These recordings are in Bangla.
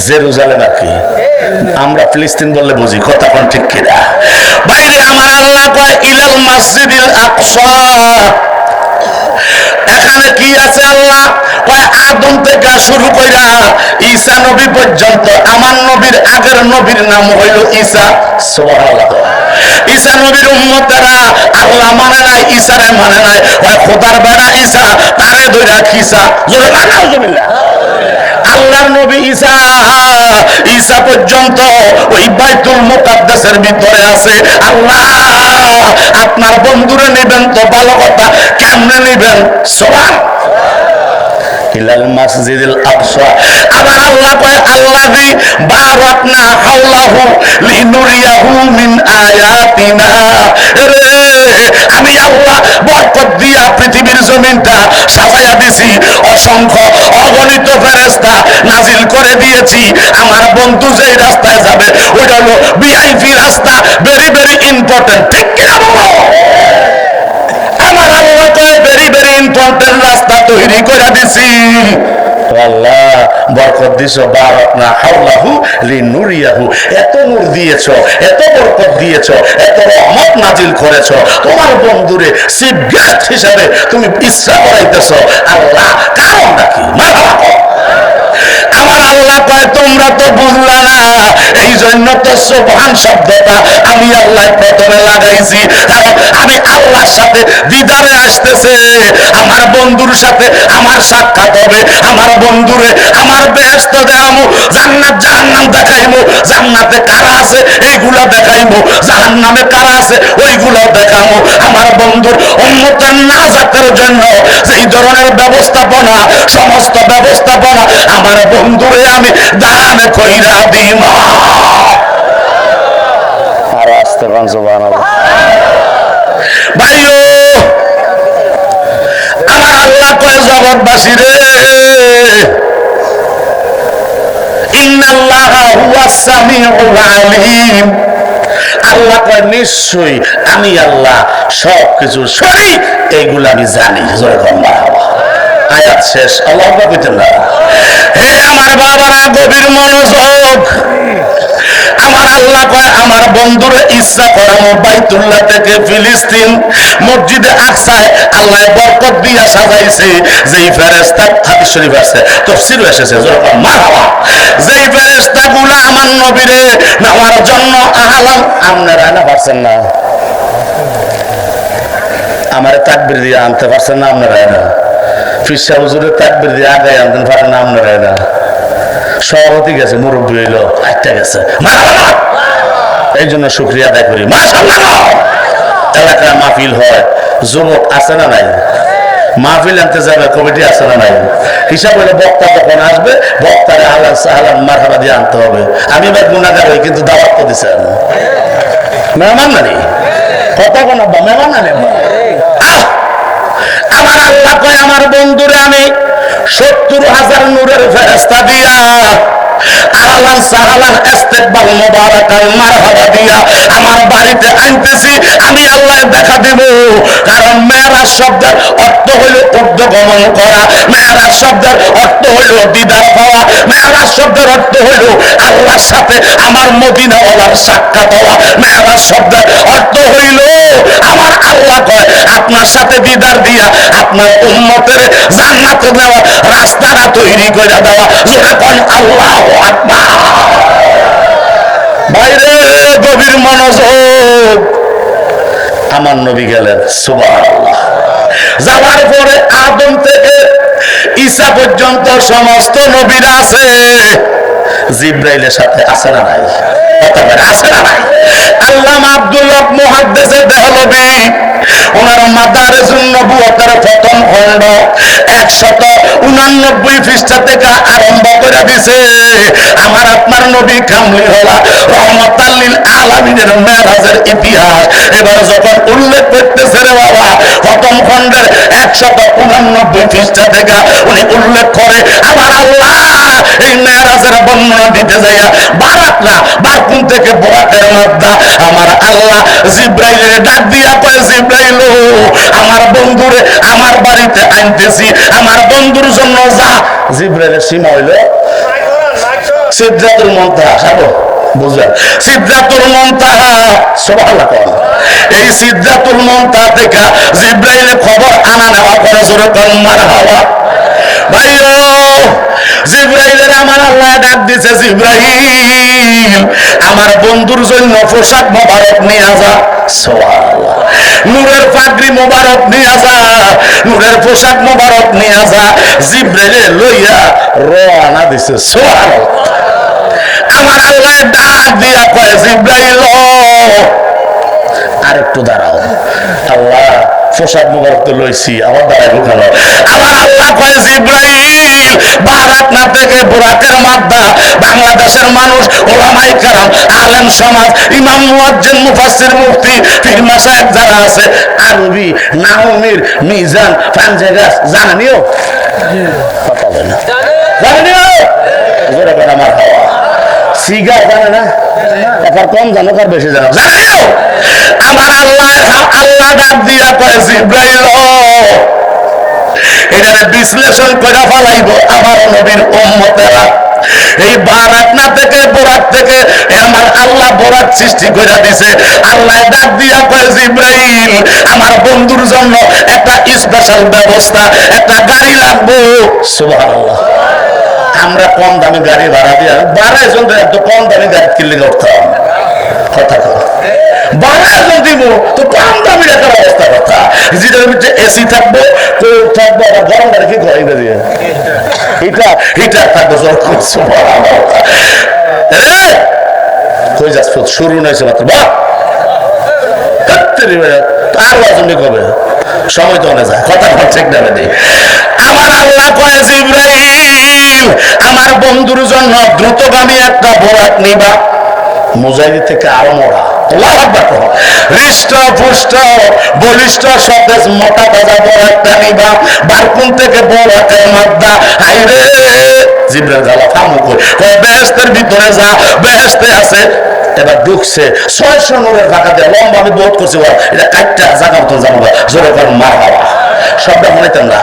জেরুজালেম আর কি, আমরা ফিলিস্তিন বললে বুঝি, কথা কোন ঠিক কিনা? বাইরে আমার আল্লাহ কয় ইলাল মসজিদিল আকসা। এখানে কি আছে আল্লাহ কয় আদম থেকে শুরু কইরা ঈসা নবী পর্যন্ত, আমার নবীর আগের নবীর নাম হইল ঈসা। সুবহানাল্লাহ। ঈসা নবীর উম্মতেরা আল্লাহ মানে নাই, ঈসারে মানে নাই, ওই খোদার বেড়া ঈসা তারে ধইরা খিসা। জোরে নাউজুবিল্লাহ। আল্লাহর নবী ঈসা, ঈসা পর্যন্ত ওই বাইতুল মুকাদ্দাসের ভিতরে আছে। আল্লাহ আপনার বন্ধুরে নেবেন তো ভালো কথা, কেমনে নেবেন? সুবহানাল্লাহ। ইলাল মসজিদিল আকসা। আমার আল্লাহ কয় আল্লাযী বারাকনা হাওলাহু লিনুরিয়াহু মিন আয়াতিনা। আমি আল্লাহ বরকত দিয়া পৃথিবীর জমিনটা সাজায়া দিছি, অসংখ্য অগণিত ফেরেশতা নাজিল করে দিয়েছি। আমার বন্ধু যেই রাস্তায় যাবে ওইটা হলো ভিআইপি রাস্তা, ভেরি ভেরি ইম্পর্টেন্ট। ঠিক কিনা বলো? আমার আল্লাহ কয় ভেরি ভেরি ইম্পর্টেন্ট রাস্তা তৈরি করে দিছি। আল্লাহ বরকত দিছো, বারাকনা হাওলাহু লিনুরিয়াহু। এত নূর দিয়েছো, এত বরকত দিয়েছো, এত রহমত নাজিল করেছো, তোমার বন্ধুরে চিফ গেস্ট হিসেবে তুমি ইচ্ছা করাইতেছো। আল্লাহ কারণটা কি? আমার আল্লাহ কয় তোমরা তো বুঝলা না, এই জন্য তো সুবহান শব্দটা আমি আল্লাহ প্রথমে লাগাইছি। কারণ আমি আল্লাহর সাথে দিদারে আসতেছে, আমার বন্ধুর সাথে আমার সাক্ষাৎ হবে। আমার বন্ধুরে আমার বেহেশত দেখামু, জান্নাত জাহান্নাম দেখাইমু। জান্নাতে কারা আছে এইগুলা দেখাইমু, জাহান্নামে কারা আছে ওইগুলা দেখামু। আমার বন্ধুর উম্মতের নাজাতের জন্য যেই ধরনের ব্যবস্থাপনা, সমস্ত ব্যবস্থাপনা আমার বন্ধুরে আমি দান কইরা দিম। আর আস্তে বলেন সুবহানাল্লাহ। ভাইও আমার আল্লাহ কয় জগৎবাসী রে, ইন্নাল্লাহা হুয়াস সামিউল আলিম। আল্লাহ কয় নিশ্চয়ই আমি আল্লাহ সবকিছু শুনি, এইগুলো আমি জানি। জোরে কন্যা আয়াত শেষ। আল্লাহ কইতেন না, হে আমার বাবারা গভীর মনোযোগ। আমার আল্লাহ কয় আমার বন্ধুর ইচ্ছা করানো বাইতুল্লাহ থেকে ফিলিস্তিন মসজিদে আকসায় আল্লাহ বরকত দিয়া সাজাইছে। যেই ফেরেশতা হাদিস শরীফ আছে, তাফসীরে এসেছে, মারহাবা, যেই ফেরেশতাগুলো আমার নবীরে নেওয়ার জন্য আহলান। আপনারা না পারছেন না, আমারে তাকবীর দিয়ে আনতে পারছেন না আপনারা না, ফিরসা হুজুরের তাকবীর দিয়ে আগে আনতেন পারেন না আপনারা না। সভাপতি গেছে, মুরব্বী হইলো, আটটা গেছে, এই জন্য শুকরিয়া আদায় করি। মাশাআল্লাহ। এলাকায় মাহফিল হয়, যুবক আছে না নাই? মাহফিল আনতে যাবে, কমিটি আছে না নাই? হিসাব হলে বক্তা যখন আসবে বক্তারে আহলান সাহলান মারহাবা দিয়ে আনতে হবে। আমি এবার গুনাহগার হই, কিন্তু দাওয়াত তো দিছেন, মেহমান নানি কথা কোন মেহমান নানি। আমার আল্লাহ কয় আমার বন্ধুরে আমি 70,000 নূরের ফেরেশতা দিয়া আহলান সাহলান ইস্তেকবাল মুবারাকাল মারহাবা দিয়া আমার বাড়িতে আনতেছি। আমি আল্লাহ দেখা দেব। কারণ মেরাজ শব্দের অর্থ হইল ঊর্ধ্বগমন করা, মেরাজ শব্দের অর্থ হইল দিদার পাওয়া, মেরাজ শব্দের অর্থ হইল আল্লাহর সাথে আমার মদিনাওয়ালার সাক্ষাৎ হওয়া, মেরাজ শব্দের অর্থ হইল আমার আল্লাহ কয় আপনার সাথে দিদার দিয়া আপনার উম্মতের জান্নাতে নেওয়া রাস্তাটা তৈরি করে দেওয়া। জোরে কোন আল্লাহু আকবার। বাইরে গভীর মনোযোগ। আমার নবী গেলেন, সুবহানাল্লাহ। যাওয়ার পরে আদম থেকে ঈসা পর্যন্ত সমস্ত নবীরা আছে। জিবরাইলের সাথে আছে না নাই? আছে না নাই? আল্লামা আব্দুল্লাহ মুহাদ্দিস দেহলভী ওনার মাদারিজুন নবুওয়াতের প্রথম খণ্ড 189 পৃষ্ঠা থেকে আরম্ভ করে দিছে। আমার আপনার নবী কামলিওয়ালা রহমাতাল লিল আলামিনের মেরাজের ইতিহাস এবার যখন উল্লেখ করতেছে রে বাবা, প্রথম খণ্ডের 189 পৃষ্ঠা থেকে উনি উল্লেখ করে আমার আল্লাহ এই মেরাজের বর্ণনা দিতে যাইয়া বারাকনা বারকুন থেকে বরাকের মাদ্দা আমার আল্লাহ জিবরাইলের ডাক দিয়া কয়, জিবরাইল আমার বন্ধুরে আমার বাড়িতে আনতেছি, আমার বন্ধুর জন্য যা। জিবরাইলের সীমা হইল সিদরাতুল মুনতাহা খাবো বুঝলেন? সিদরাতুল মুনতাহা সুবহানাল্লাহ। এই সিদরাতুল মুনতাহা থেকে জিবরাইলের খবর আনা নেওয়া করে জোরে কোন মারহাবা। ভাইও জিবরাইলের আমার আল্লাহ ডাক দিছে, জিবরাইল আমার বন্ধুর জন্য পোশাক মোবারক নিয়ে যা। সুবহানাল্লাহ। নূরের পাগড়ি মোবারক নিয়ে যা, নূরের পোশাক মোবারক নিয়ে যা। জিবরাইলে লইয়া রওনা দিছে। সুবহানাল্লাহ। আমার আল্লাহ ডাক দিয়া কয়, জিবরাইল আর একটু দাঁড়াও। আল্লাহ পোশাক মোবারক তো লইছি, আবার দাঁড়াইবো কেন? আমার আল্লাহ কয়, জিবরাইল বারাত না থেকে বুরাকের মাদ্দা বাংলাদেশের মানুষ, ওলামায়ে কেরাম, আলেম সমাজ, ইমাম মুয়াজ্জিন, মুফাসসির, মুফতি, পীর মাশায়েখ যারা আছে, আরবি, নাহমির, মিজান, ফানজেগাস জানেনিও? কথা বলে না জানেনিও? জোরে করে আমার হাওয়া সিগা জানে না? এবার কম জানো কার বেশি জানো? জানিও। আমার আল্লাহ ডাক দিয়া কয়, জিবরাইল এটারে বিশ্লেষণ করে ফেলাইব আমার নবীর উম্মতেরা। এই বারাত না থেকে বোরাক থেকে আমার আল্লাহ বোরাক সৃষ্টি করে দিছে। আল্লাহ ডাক দিয়া কয়, জিবরাইল আমার বন্ধুর জন্য একটা স্পেশাল ব্যবস্থা, একটা গাড়ি লাগবে। সুবহানাল্লাহ। আমরা কম দামি গাড়ি ভাড়া দিয়ে 12 জন তো কম দামি গাড়ি কিনলে করতাম। কথা কথা 12 জন দিব তো কম দামি একটা অবস্থা। কথা যেটার মধ্যে এসি থাকবে, কোল থাকবে, আবার গরম গাড়ি কি করে দিয়ে এটা হিটার থাকবে। কই যাস শুরু নয়েছে মাত্র বা আর বাজনে কবে সময় তো অনেক যায়। কথা ঠিক না বেদি। আমার আল্লাহ কয়, জিবরাইল আমার বন্ধুর জন্য দ্রুতগামী একটা বোরাক নিবা। মুজাহিদ থেকে আরো মোড়া, হৃষ্ট পুষ্ট বলিষ্ঠ সতেজ মোটা তাজা বোরাকটা নিবা। বারকুন থেকে বোরাকের মাদ্দা। হাইরে জিবরাইল জ্বালা থামু কই বেহেশতের ভিতরে যা, বেহেশতে আছে। এবার ঢুকছে 600 নূরের ফাঁকা দিয়ে, লম্বা আমি বোধ করছি এটা কাটটা জায়গা মতন যাবো। জোরে কর মারহাবা। শব্দ মনেতেন না?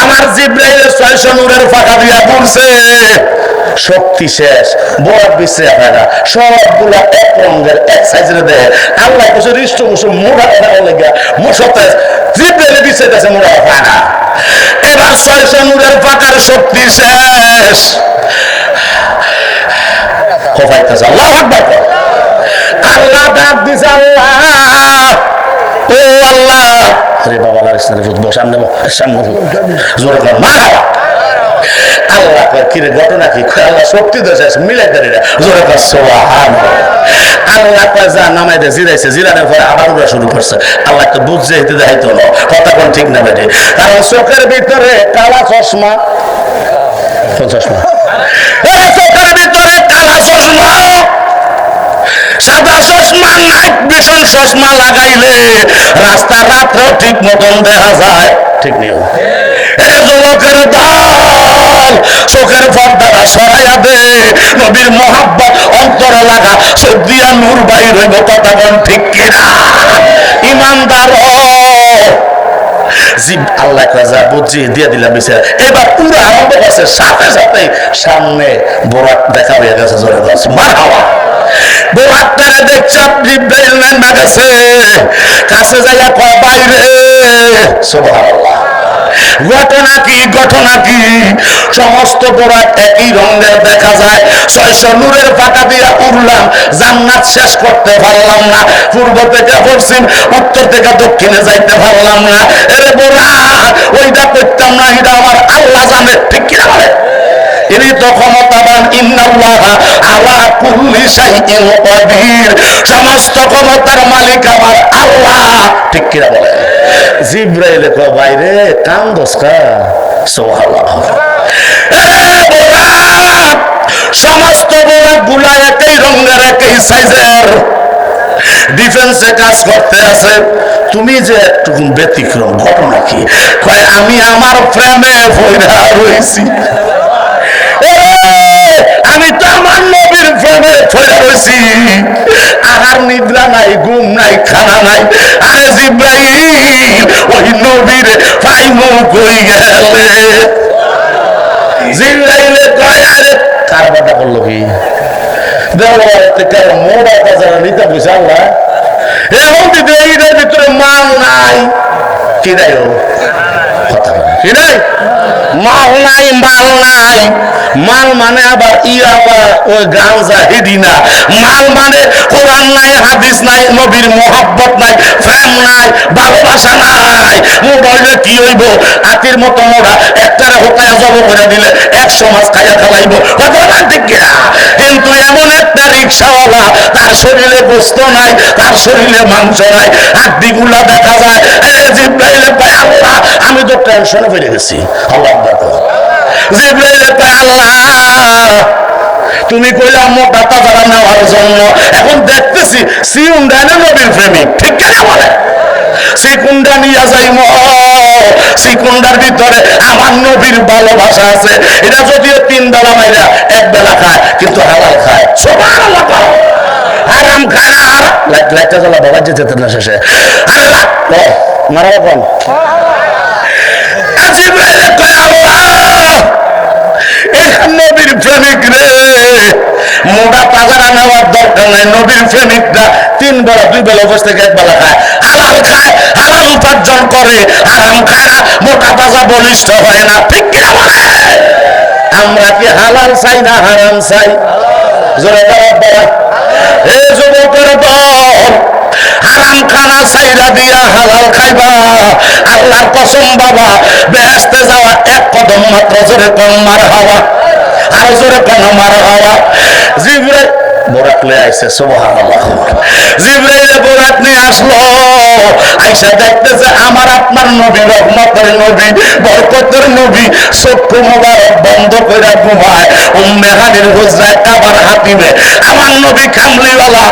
আমার জিবরাইল 600 নূরের ফাঁকা দিয়া পড়ছে। শক্তি শেষ, বরাত বিশ্রে হয় না, সবগুলা এক রঙের এক সাইজের দেয়। আল্লাহ কিছু হৃষ্ট মুসুর মোড়া লেগে মোশতে জিবরাইল বিশ্রাইতেছে, মোড়া হয় না। এবার 600 নূরের ফাঁকার শক্তি শেষ। কোফাইতেছে আল্লাহু আকবার। আল্লাহ ডাক দিছে, আল্লাহ ও আল্লাহ। আরে বাবা লারিসনা ফুটবো সামনে সামনে জোরে কর মারহাবা। আল্লাহ কিরে ঘটনা কি? আল্লাহ শক্তি দেশে মিলাই দেয় না। জোরে কর সুবহানাল্লাহ। আল্লাহ কয় যা নামাই দে। জিরাইছে, জিরানোর পরে আবার উড়া শুরু করছে। আল্লাহ তো বুঝছে হেঁটে দেখাইতো না। কথা কোন ঠিক না বেটে? কারণ চোখের ভিতরে কালা চশমা, চশমা চোখের ভিতরে কালা চশমা, সাদা চশমা, নাইট ভিশন চশমা লাগাইলে রাস্তা রাত্রেও ঠিক মতন দেখা যায়। ঠিক নিয়ম। যুবকের দল চোখের পর্দাটা সরাইয়া দে। নবীর মোহাব্বত অন্তরে লাগা, চোখ দিয়া নূর বাইর হইব। কথা বল ঠিক কিনা? ইমানদার জিব আল্লাহ কাজা বুঝিয়ে দিয়ে দিলাম বিচার। এবার পুরো আরম্ভ করছে, সাথে সাথে সামনে বোরাক দেখা হয়ে গেছে। জোরে গেছে মারহাবা। বোরাকটারে দেখছে জিবরাইল নামা গেছে। কাছে যাইয়া কয়, বাইরে। সুবহানাল্লাহ। ঘটনা কি? ঘটনা কি? সমস্ত বোরাক একই রঙের দেখা যায়। 600 নূরের ফাঁকা দিয়া উড়লাম, জান্নাত শেষ করতে পারলাম না। পূর্ব থেকে পশ্চিম, উত্তর থেকে দক্ষিণে যাইতে পারলাম না। এরে বোরাক ওইটা করতাম না, এটা আমার আল্লাহ জানে। ঠিক কিনা বলে? ইনি তো ক্ষমতাবান। ইন্নাল্লাহা আলা কুল্লি শাইইন কাদির। সমস্ত ক্ষমতার মালিক আমার আল্লাহ। ঠিক কিনা বলে? জিবরাইল কয়, বাইরে কান্দস কা? সুবহানাল্লাহ। সমস্ত বোরাক গুলা একই রঙের, একই সাইজের, ডিফেন্সে কাজ করতে আছে। তুমি যে একটু ব্যতিক্রম, ঘটনা কি? কয়, আমি আমার প্রেমে পয়রা রইছি। আমি তো আমার নবীর প্রেমে পয়রা রইছি। আহার নিদ্রা নাই, ঘুম নাই, খানা নাই। আরে জিবরাইল ওই নবীর পাইমু কই গেলে? জিবরাইলে কয়, আরে কারবারটা করলো কি মোড়া বাজারে নিতে বুঝা আল্লাহ এখন দিদি এইটার ভিতরে মাল নাই কি নাই কথা বলে কি নাই মাল নাই মাল নাই মাল মানে আবার আবার ওই গাঁজা হিডি না মাল মানে কোরআন নাই হাদিস নাই নবীর মোহাব্বত নাই প্রেম নাই ভালোবাসা নাই মোবাইলে কি হইব আতির মতো মোড়া একটারে হোকায়া জব করে দিলে 100 মাস খাইয়া খাওয়াইব কিন্তু এমন একটা রিক্সাওয়ালা তার শরীরে গোস্ত নাই তার শরীরে মাংস নাই হাড্ডিগুলা দেখা যায় জিব্রাইলে কয় আল্লাহ আমি তো টেনশনে পড়ে গেছি আল্লাহ দেখো জিব্রাইলে কয় আল্লাহ তুমি কইলা মোটা তাজারা নেওয়ার জন্য এখন দেখতেছি সিউন্ডানে নবীর প্রেমিক ঠিক কেনা বলে সিকুন্ডা নিয়ে যাইম সিকুন্ডার ভিতরে আমার নবীর ভালোবাসা আছে এটা যদিও 3 বেলা মাইরা 1 বেলা খায় কিন্তু হালাল খায় সুবহানাল্লাহ হারাম খায় না লাইটটা জ্বালা বাবা যেতে না শেষে আল্লাহ মারা কোন জিব্রাইল কয় আল্লাহ এখান নবীর প্রেমিক রে মোটা পাজারা নেওয়ার দরকার নাই নবীর প্রেমিকরা 3 বেলা 2 বেলা বসে থেকে 1 বেলা খায় হালাল উপার্জন করে হারাম খায় না মোটা পাজা বলিষ্ঠ হয় না ঠিক কিনা বলে আমরা কি হালাল চাই না হারাম চাই জোরে বলা হে যুবকের দল হারাম খানা চাইরা দিয়া হালাল খাইবা আল্লাহর কসম বাবা বেহেশতে যাওয়া 1 কদম মাত্র জোরে কোন মার হাওয়া আর জোরে কোন মার হাওয়া জিবরাইল বোরাক লয়ে আইছে সুবহানাল্লাহ জিবরাইল বোরাক নিয়ে আসলো আয়েশা দেখতেছে আমার আপনার নবী রহমতের নবী বরকতের নবী চক্ষু মোবারক বন্ধ করে ঘুমায় উম্মে হানির হুজরায় কাবার হাতিমে আমার নবী কামলিওয়ালা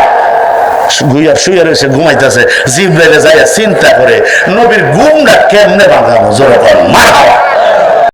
শুয়ে রয়েছে ঘুমাইতেছে জিবরাইল যায় চিন্তা করে নবীর ঘুমটা কেমনে ভাঙাবো জোরে কোন মারহাবা